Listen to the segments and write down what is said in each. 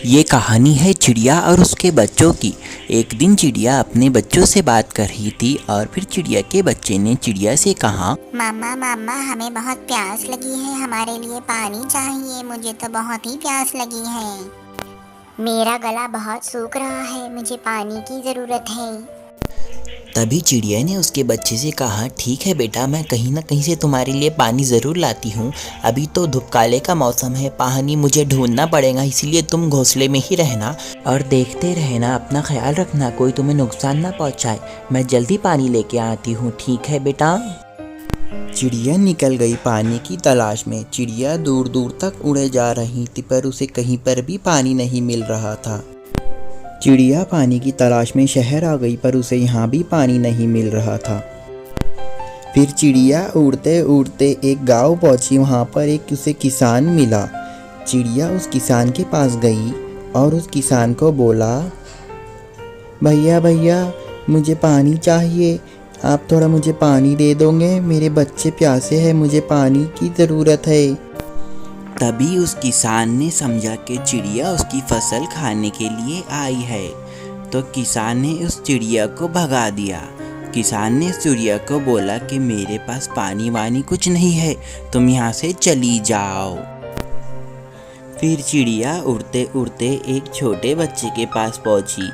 ये कहानी है चिड़िया और उसके बच्चों की। एक दिन चिड़िया अपने बच्चों से बात कर रही थी और फिर चिड़िया के बच्चे ने चिड़िया से कहा, मामा मामा हमें बहुत प्यास लगी है, हमारे लिए पानी चाहिए। मुझे तो बहुत ही प्यास लगी है, मेरा गला बहुत सूख रहा है, मुझे पानी की ज़रूरत है। तभी चिड़िया ने उसके बच्चे से कहा, ठीक है बेटा, मैं कहीं ना कहीं से तुम्हारे लिए पानी ज़रूर लाती हूँ। अभी तो धूपकाले का मौसम है, पानी मुझे ढूंढना पड़ेगा, इसलिए तुम घोंसले में ही रहना और देखते रहना, अपना ख्याल रखना, कोई तुम्हें नुकसान ना पहुँचाए। मैं जल्दी पानी लेके आती हूँ, ठीक है बेटा। चिड़िया निकल गई पानी की तलाश में। चिड़िया दूर दूर तक उड़े जा रही थी, पर उसे कहीं पर भी पानी नहीं मिल रहा था। चिड़िया पानी की तलाश में शहर आ गई, पर उसे यहाँ भी पानी नहीं मिल रहा था। फिर चिड़िया उड़ते उड़ते एक गांव पहुँची। वहाँ पर एक उसे किसान मिला। चिड़िया उस किसान के पास गई और उस किसान को बोला, भैया भैया मुझे पानी चाहिए, आप थोड़ा मुझे पानी दे दोगे? मेरे बच्चे प्यासे हैं, मुझे पानी की ज़रूरत है। तभी उस किसान ने समझा कि चिड़िया उसकी फसल खाने के लिए आई है, तो किसान ने उस चिड़िया को भगा दिया। किसान ने उस चिड़िया को बोला कि मेरे पास पानी वानी कुछ नहीं है, तुम यहाँ से चली जाओ। फिर चिड़िया उड़ते उड़ते एक छोटे बच्चे के पास पहुँची।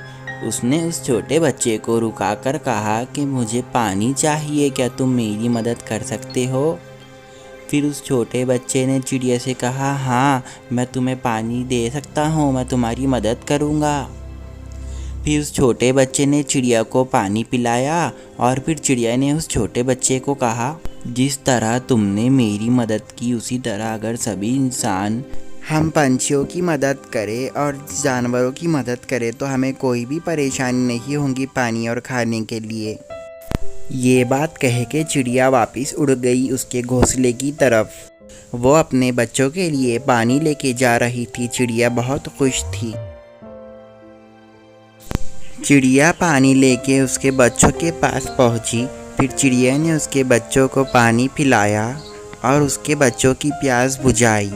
उसने उस छोटे बच्चे को रुकाकर कहा कि मुझे पानी चाहिए, क्या तुम मेरी मदद कर सकते हो? फिर उस छोटे बच्चे ने चिड़िया से कहा, हाँ मैं तुम्हें पानी दे सकता हूँ, मैं तुम्हारी मदद करूँगा। फिर उस छोटे बच्चे ने चिड़िया को पानी पिलाया और फिर चिड़िया ने उस छोटे बच्चे को कहा, जिस तरह तुमने मेरी मदद की उसी तरह अगर सभी इंसान हम पंछियों की मदद करें और जानवरों की मदद करें तो हमें कोई भी परेशानी नहीं होगी पानी और खाने के लिए। ये बात कह के चिड़िया वापस उड़ गई उसके घोंसले की तरफ। वो अपने बच्चों के लिए पानी लेके जा रही थी। चिड़िया बहुत खुश थी। चिड़िया पानी लेके उसके बच्चों के पास पहुंची। फिर चिड़िया ने उसके बच्चों को पानी पिलाया और उसके बच्चों की प्यास बुझाई।